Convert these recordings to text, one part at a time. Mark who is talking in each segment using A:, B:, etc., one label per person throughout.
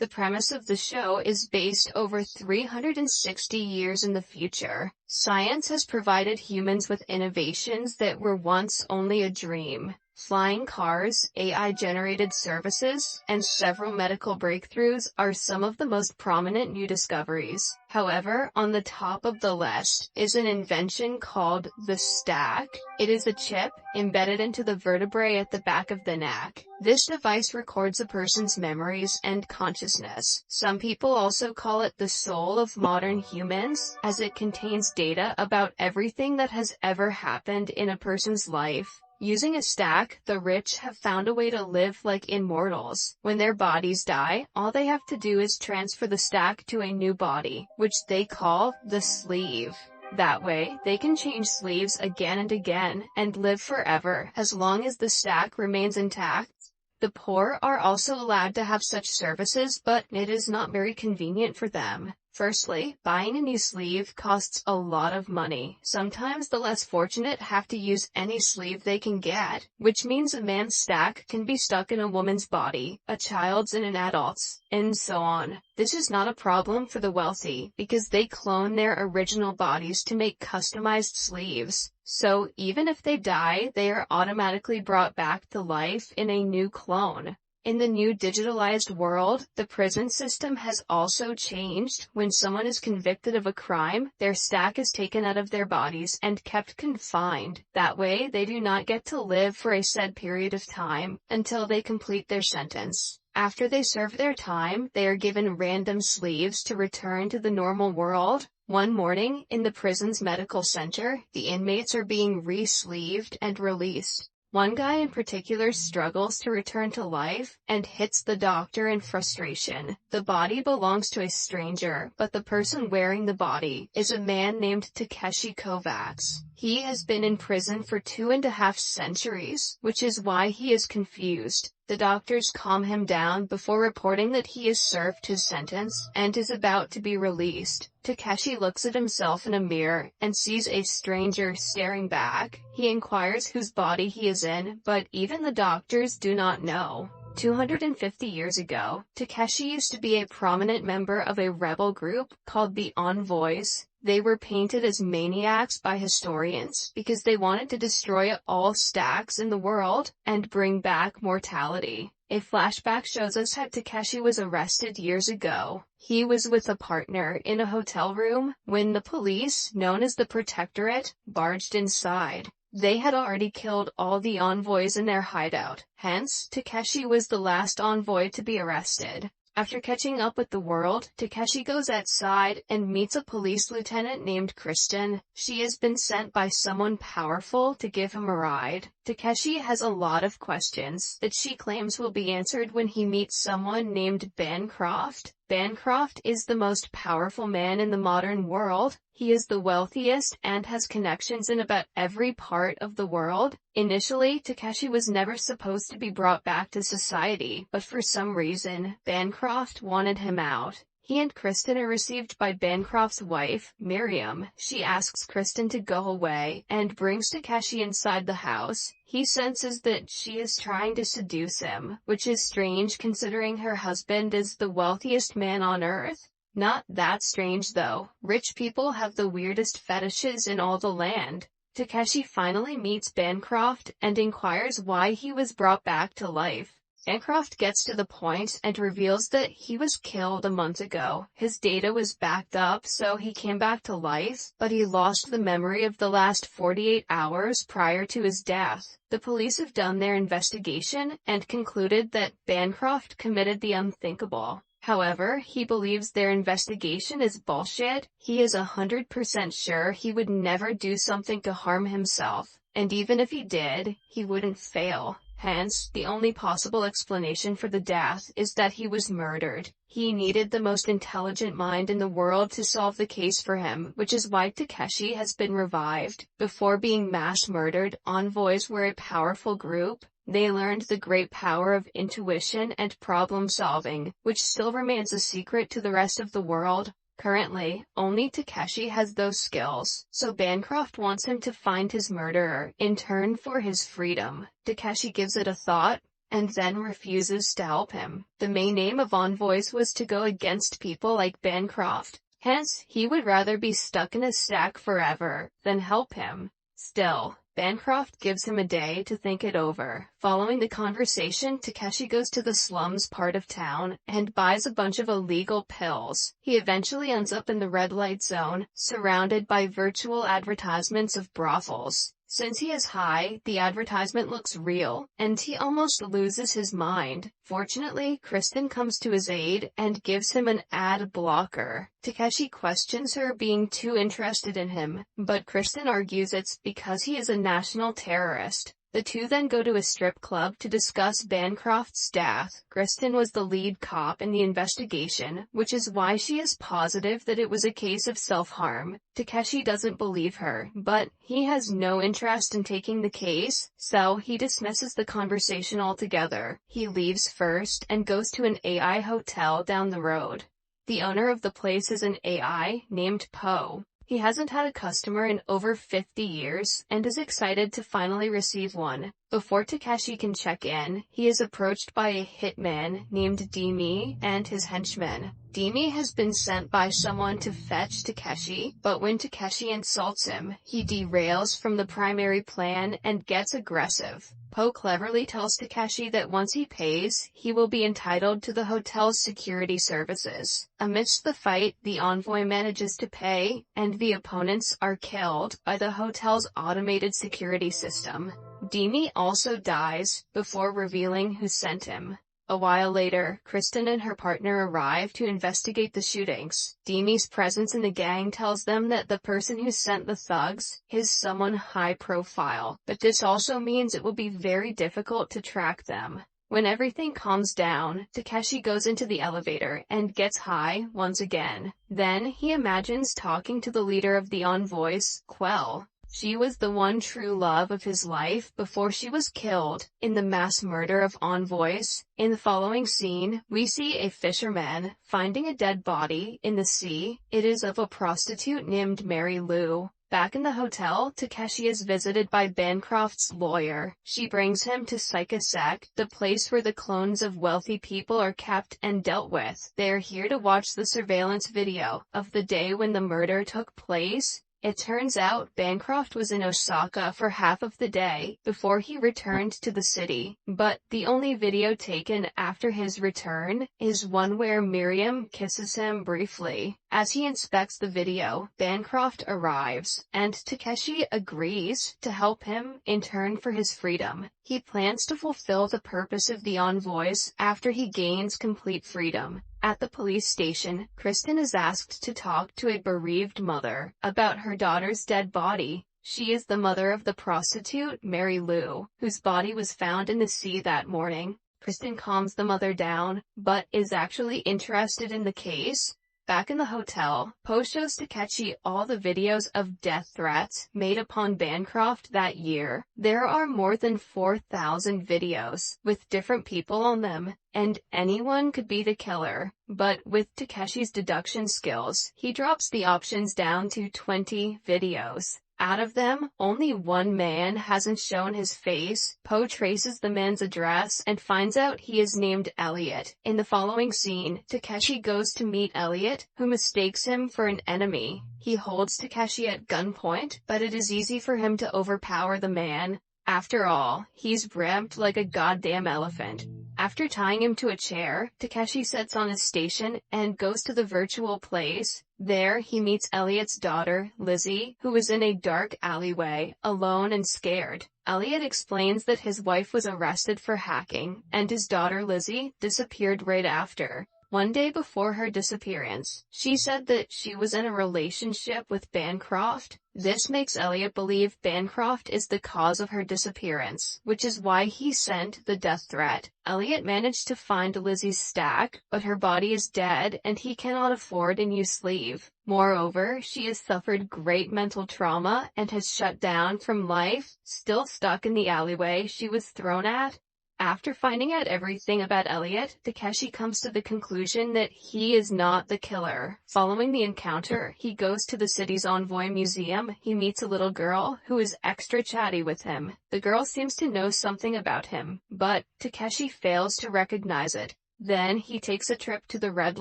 A: The premise of the show is based over 360 years in the future. Science has provided humans with innovations that were once only a dream. Flying cars, AI-generated services, and several medical breakthroughs are some of the most prominent new discoveries. However, on the top of the list is an invention called the stack. It is a chip embedded into the vertebrae at the back of the neck. This device records a person's memories and consciousness. Some people also call it the soul of modern humans, as it contains data about everything that has ever happened in a person's life. Using a stack, the rich have found a way to live like immortals. When their bodies die, all they have to do is transfer the stack to a new body, which they call the sleeve. That way, they can change sleeves again and again, and live forever, as long as the stack remains intact. The poor are also allowed to have such services, but it is not very convenient for them. Firstly, buying a new sleeve costs a lot of money. Sometimes the less fortunate have to use any sleeve they can get, which means a man's stack can be stuck in a woman's body, a child's in an adult's, and so on. This is not a problem for the wealthy, because they clone their original bodies to make customized sleeves. So, even if they die, they are automatically brought back to life in a new clone. In the new digitalized world, the prison system has also changed. When someone is convicted of a crime, their stack is taken out of their bodies and kept confined. That way, they do not get to live for a set period of time until they complete their sentence. After they serve their time, they are given random sleeves to return to the normal world. One morning, in the prison's medical center, the inmates are being re-sleeved and released. One guy in particular struggles to return to life, and hits the doctor in frustration. The body belongs to a stranger, but the person wearing the body is a man named Takeshi Kovacs. He has been in prison for 2.5 centuries, which is why he is confused. The doctors calm him down before reporting that he has served his sentence, and is about to be released. Takeshi looks at himself in a mirror, and sees a stranger staring back. He inquires whose body he is in, but even the doctors do not know. 250 years ago, Takeshi used to be a prominent member of a rebel group called the Envoys. They were painted as maniacs by historians because they wanted to destroy all stacks in the world and bring back mortality. A flashback shows us how Takeshi was arrested years ago. He was with a partner in a hotel room when the police, known as the Protectorate, barged inside. They had already killed all the envoys in their hideout. Hence, Takeshi was the last envoy to be arrested. After catching up with the world, Takeshi goes outside and meets a police lieutenant named Kristen. She has been sent by someone powerful to give him a ride. Takeshi has a lot of questions that she claims will be answered when he meets someone named Bancroft. Bancroft is the most powerful man in the modern world. He is the wealthiest and has connections in about every part of the world. Initially, Takeshi was never supposed to be brought back to society, but for some reason, Bancroft wanted him out. He and Kristen are received by Bancroft's wife, Miriam. She asks Kristen to go away, and brings Takeshi inside the house. He senses that she is trying to seduce him, which is strange considering her husband is the wealthiest man on earth. Not that strange though. Rich people have the weirdest fetishes in all the land. Takeshi finally meets Bancroft and inquires why he was brought back to life. Bancroft gets to the point and reveals that he was killed a month ago. His data was backed up, so he came back to life, but he lost the memory of the last 48 hours prior to his death. The police have done their investigation and concluded that Bancroft committed the unthinkable. However, he believes their investigation is bullshit. He is 100% sure he would never do something to harm himself, and even if he did, he wouldn't fail. Hence, the only possible explanation for the death is that he was murdered. He needed the most intelligent mind in the world to solve the case for him, which is why Takeshi has been revived. Before being mass murdered, envoys were a powerful group. They learned the great power of intuition and problem solving, which still remains a secret to the rest of the world. Currently, only Takeshi has those skills, so Bancroft wants him to find his murderer in turn for his freedom. Takeshi gives it a thought, and then refuses to help him. The main aim of Envoys was to go against people like Bancroft. Hence, he would rather be stuck in a stack forever than help him. Still, Bancroft gives him a day to think it over. Following the conversation, Takeshi goes to the slums part of town and buys a bunch of illegal pills. He eventually ends up in the red light zone, surrounded by virtual advertisements of brothels. Since he is high, the advertisement looks real, and he almost loses his mind. Fortunately, Kristen comes to his aid and gives him an ad blocker. Takeshi questions her being too interested in him, but Kristen argues it's because he is a national terrorist. The two then go to a strip club to discuss Bancroft's death. Kristen was the lead cop in the investigation, which is why she is positive that it was a case of self-harm. Takeshi doesn't believe her, but he has no interest in taking the case, so he dismisses the conversation altogether. He leaves first and goes to an AI hotel down the road. The owner of the place is an AI named Poe. He hasn't had a customer in over 50 years, and is excited to finally receive one. Before Takeshi can check in, he is approached by a hitman named Demi and his henchmen. Demi has been sent by someone to fetch Takeshi, but when Takeshi insults him, he derails from the primary plan and gets aggressive. Poe cleverly tells Takeshi that once he pays, he will be entitled to the hotel's security services. Amidst the fight, the envoy manages to pay, and the opponents are killed by the hotel's automated security system. Demi also dies, before revealing who sent him. A while later, Kristen and her partner arrive to investigate the shootings. Demi's presence in the gang tells them that the person who sent the thugs is someone high profile, but this also means it will be very difficult to track them. When everything calms down, Takeshi goes into the elevator and gets high once again. Then he imagines talking to the leader of the envoys, Quell. She was the one true love of his life before she was killed in the mass murder of envoys. In the following scene, we see a fisherman finding a dead body in the sea. It is of a prostitute named Mary Lou. Back in the hotel, Takeshi is visited by Bancroft's lawyer. She brings him to Psychosec, the place where the clones of wealthy people are kept and dealt with. They are here to watch the surveillance video of the day when the murder took place. It turns out Bancroft was in Osaka for half of the day before he returned to the city, but the only video taken after his return is one where Miriam kisses him briefly. As he inspects the video, Bancroft arrives, and Takeshi agrees to help him in turn for his freedom. He plans to fulfill the purpose of the envoys after he gains complete freedom. At the police station, Kristen is asked to talk to a bereaved mother about her daughter's dead body. She is the mother of the prostitute, Mary Lou, whose body was found in the sea that morning. Kristen calms the mother down, but is actually interested in the case. Back in the hotel, Poe shows Takeshi all the videos of death threats made upon Bancroft that year. There are more than 4,000 videos, with different people on them, and anyone could be the killer. But with Takeshi's deduction skills, he drops the options down to 20 videos. Out of them, only one man hasn't shown his face. Poe traces the man's address and finds out he is named Elliot. In the following scene, Takeshi goes to meet Elliot, who mistakes him for an enemy. He holds Takeshi at gunpoint, but it is easy for him to overpower the man. After all, he's ramped like a goddamn elephant. After tying him to a chair, Takeshi sets on his station and goes to the virtual place. There he meets Elliot's daughter, Lizzie, who is in a dark alleyway, alone and scared. Elliot explains that his wife was arrested for hacking, and his daughter Lizzie disappeared right after. One day before her disappearance, she said that she was in a relationship with Bancroft. This makes Elliot believe Bancroft is the cause of her disappearance, which is why he sent the death threat. Elliot managed to find Lizzie's stack, but her body is dead and he cannot afford a new sleeve. Moreover, she has suffered great mental trauma and has shut down from life, still stuck in the alleyway she was thrown at. After finding out everything about Elliot, Takeshi comes to the conclusion that he is not the killer. Following the encounter, he goes to the city's Envoy Museum. He meets a little girl who is extra chatty with him. The girl seems to know something about him, but Takeshi fails to recognize it. Then he takes a trip to the red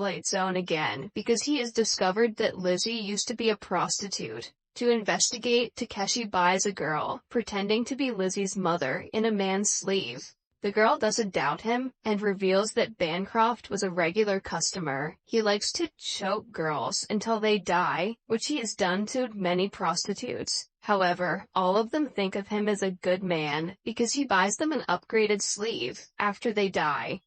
A: light zone again because he has discovered that Lizzie used to be a prostitute. To investigate, Takeshi buys a girl, pretending to be Lizzie's mother, in a man's sleeve. The girl doesn't doubt him, and reveals that Bancroft was a regular customer. He likes to choke girls until they die, which he has done to many prostitutes. However, all of them think of him as a good man, because he buys them an upgraded sleeve after they die.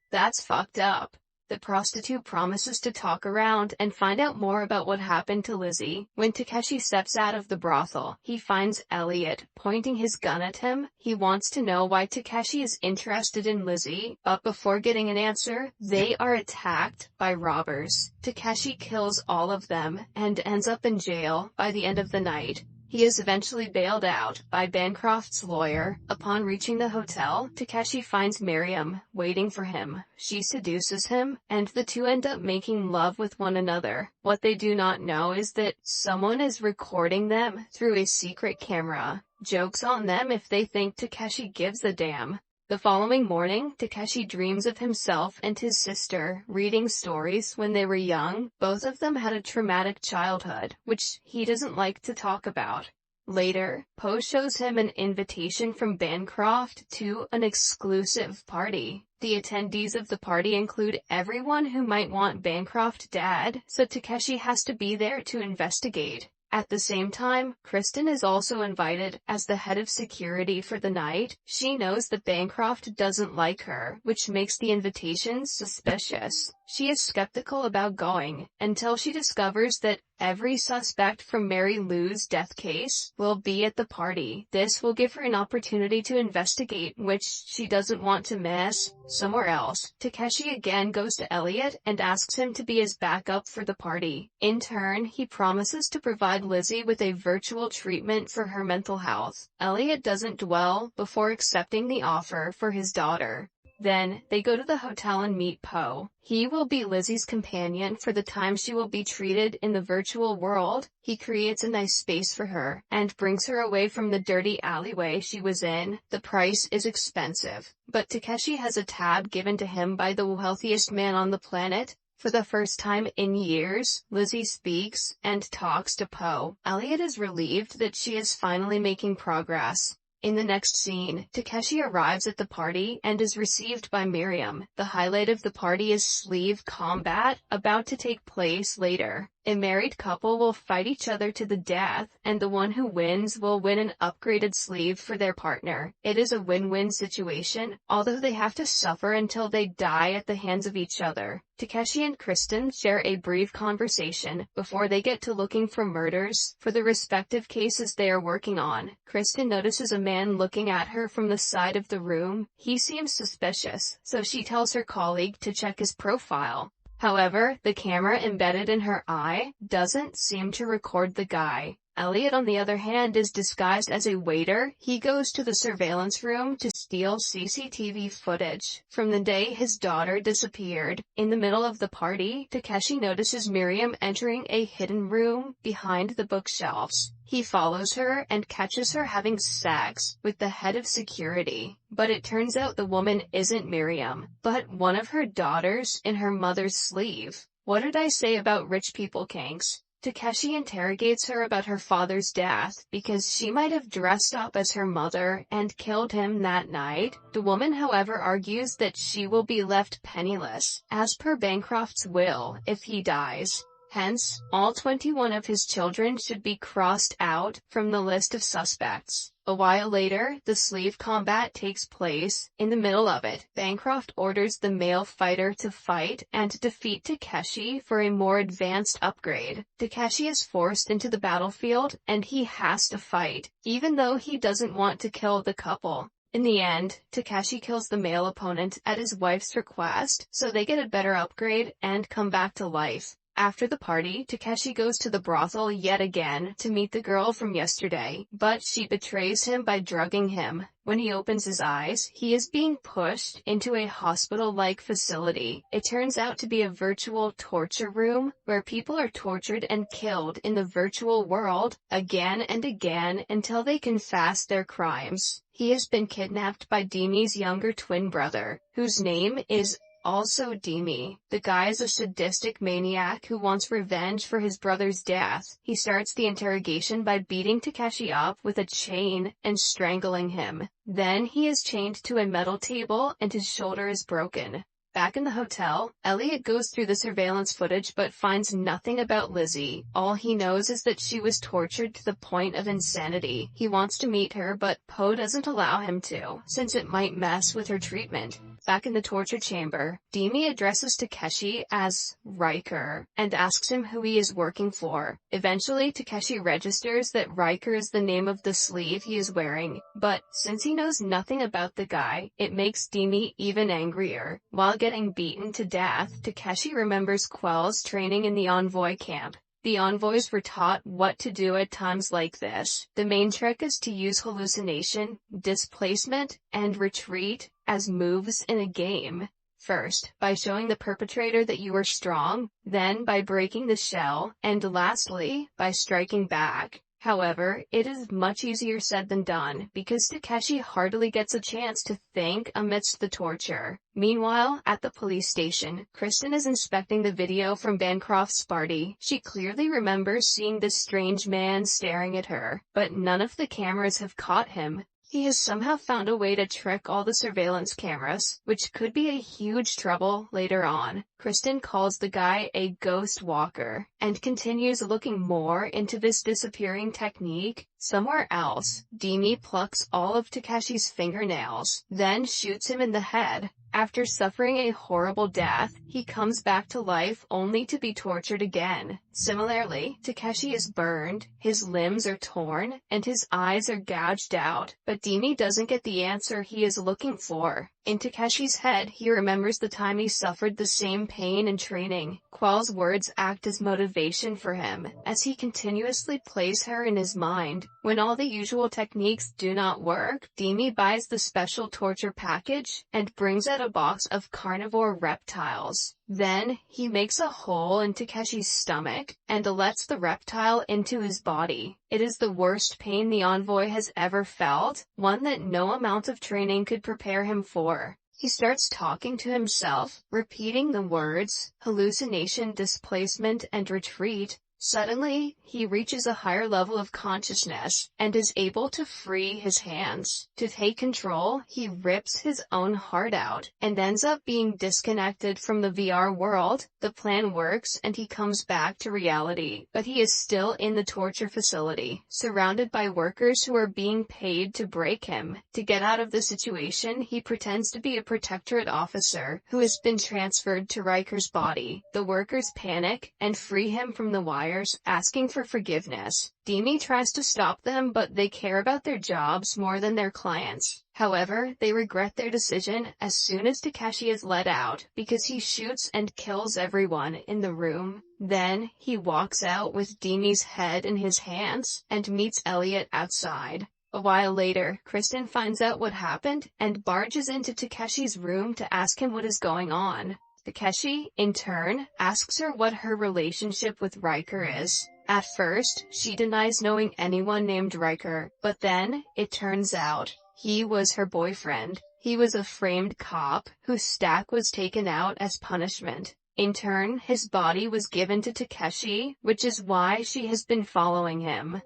A: That's fucked up. The prostitute promises to talk around and find out more about what happened to Lizzie. When Takeshi steps out of the brothel, he finds Elliot pointing his gun at him. He wants to know why Takeshi is interested in Lizzie, but before getting an answer, they are attacked by robbers. Takeshi kills all of them and ends up in jail by the end of the night. He is eventually bailed out by Bancroft's lawyer. Upon reaching the hotel, Takeshi finds Miriam waiting for him. She seduces him, and the two end up making love with one another. What they do not know is that someone is recording them through a secret camera. Joke's on them if they think Takeshi gives a damn. The following morning, Takeshi dreams of himself and his sister reading stories when they were young. Both of them had a traumatic childhood, which he doesn't like to talk about. Later, Poe shows him an invitation from Bancroft to an exclusive party. The attendees of the party include everyone who might want Bancroft dead, so Takeshi has to be there to investigate. At the same time, Kristen is also invited as the head of security for the night. She knows that Bancroft doesn't like her, which makes the invitation suspicious. She is skeptical about going, until she discovers that every suspect from Mary Lou's death case will be at the party. This will give her an opportunity to investigate, which she doesn't want to miss. Somewhere else, Takeshi again goes to Elliot and asks him to be his backup for the party. In turn, he promises to provide Lizzie with a virtual treatment for her mental health. Elliot doesn't dwell before accepting the offer for his daughter. Then, they go to the hotel and meet Poe. He will be Lizzie's companion for the time she will be treated in the virtual world. He creates a nice space for her, and brings her away from the dirty alleyway she was in. The price is expensive, but Takeshi has a tab given to him by the wealthiest man on the planet. For the first time in years, Lizzie speaks and talks to Poe. Elliot is relieved that she is finally making progress. In the next scene, Takeshi arrives at the party and is received by Miriam. The highlight of the party is sleeve combat, about to take place later. A married couple will fight each other to the death, and the one who wins will win an upgraded sleeve for their partner. It is a win-win situation, although they have to suffer until they die at the hands of each other. Takeshi and Kristen share a brief conversation before they get to looking for murders for the respective cases they are working on. Kristen notices a man looking at her from the side of the room. He seems suspicious, so she tells her colleague to check his profile. However, the camera embedded in her eye doesn't seem to record the guy. Elliot, on the other hand, is disguised as a waiter. He goes to the surveillance room to steal CCTV footage from the day his daughter disappeared. In the middle of the party, Takeshi notices Miriam entering a hidden room behind the bookshelves. He follows her and catches her having sex with the head of security. But it turns out the woman isn't Miriam, but one of her daughters in her mother's sleeve. What did I say about rich people kinks? Takeshi interrogates her about her father's death because she might have dressed up as her mother and killed him that night. The woman, however, argues that she will be left penniless, as per Bancroft's will, if he dies. Hence, all 21 of his children should be crossed out from the list of suspects. A while later, the sleeve combat takes place. In the middle of it, Bancroft orders the male fighter to fight and defeat Takeshi for a more advanced upgrade. Takeshi is forced into the battlefield, and he has to fight, even though he doesn't want to kill the couple. In the end, Takeshi kills the male opponent at his wife's request, so they get a better upgrade and come back to life. After the party, Takeshi goes to the brothel yet again to meet the girl from yesterday, but she betrays him by drugging him. When he opens his eyes, he is being pushed into a hospital-like facility. It turns out to be a virtual torture room, where people are tortured and killed in the virtual world, again and again until they confess their crimes. He has been kidnapped by Demi's younger twin brother, whose name is also Demi. The guy is a sadistic maniac who wants revenge for his brother's death. He starts the interrogation by beating Takeshi up with a chain and strangling him. Then he is chained to a metal table and his shoulder is broken. Back in the hotel, Elliot goes through the surveillance footage but finds nothing about Lizzie. All he knows is that she was tortured to the point of insanity. He wants to meet her but Poe doesn't allow him to, since it might mess with her treatment. Back in the torture chamber, Demi addresses Takeshi as Riker and asks him who he is working for. Eventually, Takeshi registers that Riker is the name of the sleeve he is wearing, but since he knows nothing about the guy, it makes Demi even angrier. While getting beaten to death, Takeshi remembers Quell's training in the Envoy camp. The envoys were taught what to do at times like this. The main trick is to use hallucination, displacement, and retreat as moves in a game. First, by showing the perpetrator that you are strong, then by breaking the shell, and lastly, by striking back. However, it is much easier said than done, because Takeshi hardly gets a chance to think amidst the torture. Meanwhile, at the police station, Kristen is inspecting the video from Bancroft's party. She clearly remembers seeing this strange man staring at her, but none of the cameras have caught him. He has somehow found a way to trick all the surveillance cameras, which could be a huge trouble later on. Kristen calls the guy a ghost walker, and continues looking more into this disappearing technique. Somewhere else, Demi plucks all of Takeshi's fingernails, then shoots him in the head. After suffering a horrible death, he comes back to life only to be tortured again. Similarly, Takeshi is burned, his limbs are torn, and his eyes are gouged out, but Demi doesn't get the answer he is looking for. In Takeshi's head, he remembers the time he suffered the same pain in training. Quell's words act as motivation for him, as he continuously plays her in his mind. When all the usual techniques do not work, Demi buys the special torture package, and brings out a box of carnivore reptiles. Then, he makes a hole in Takeshi's stomach, and lets the reptile into his body. It is the worst pain the envoy has ever felt, one that no amount of training could prepare him for. He starts talking to himself, repeating the words, hallucination, displacement, and retreat. Suddenly, he reaches a higher level of consciousness, and is able to free his hands. To take control, he rips his own heart out, and ends up being disconnected from the VR world. The plan works and he comes back to reality, but he is still in the torture facility, surrounded by workers who are being paid to break him. To get out of the situation, he pretends to be a protectorate officer, who has been transferred to Riker's body. The workers panic, and free him from the wire, asking for forgiveness. Demi tries to stop them, but they care about their jobs more than their clients. However, they regret their decision as soon as Takeshi is let out, because he shoots and kills everyone in the room. Then, he walks out with Demi's head in his hands, and meets Elliot outside. A while later, Kristen finds out what happened, and barges into Takeshi's room to ask him what is going on. Takeshi, in turn, asks her what her relationship with Riker is. At first, she denies knowing anyone named Riker, but then, it turns out, he was her boyfriend. He was a framed cop, whose stack was taken out as punishment. In turn, his body was given to Takeshi, which is why she has been following him.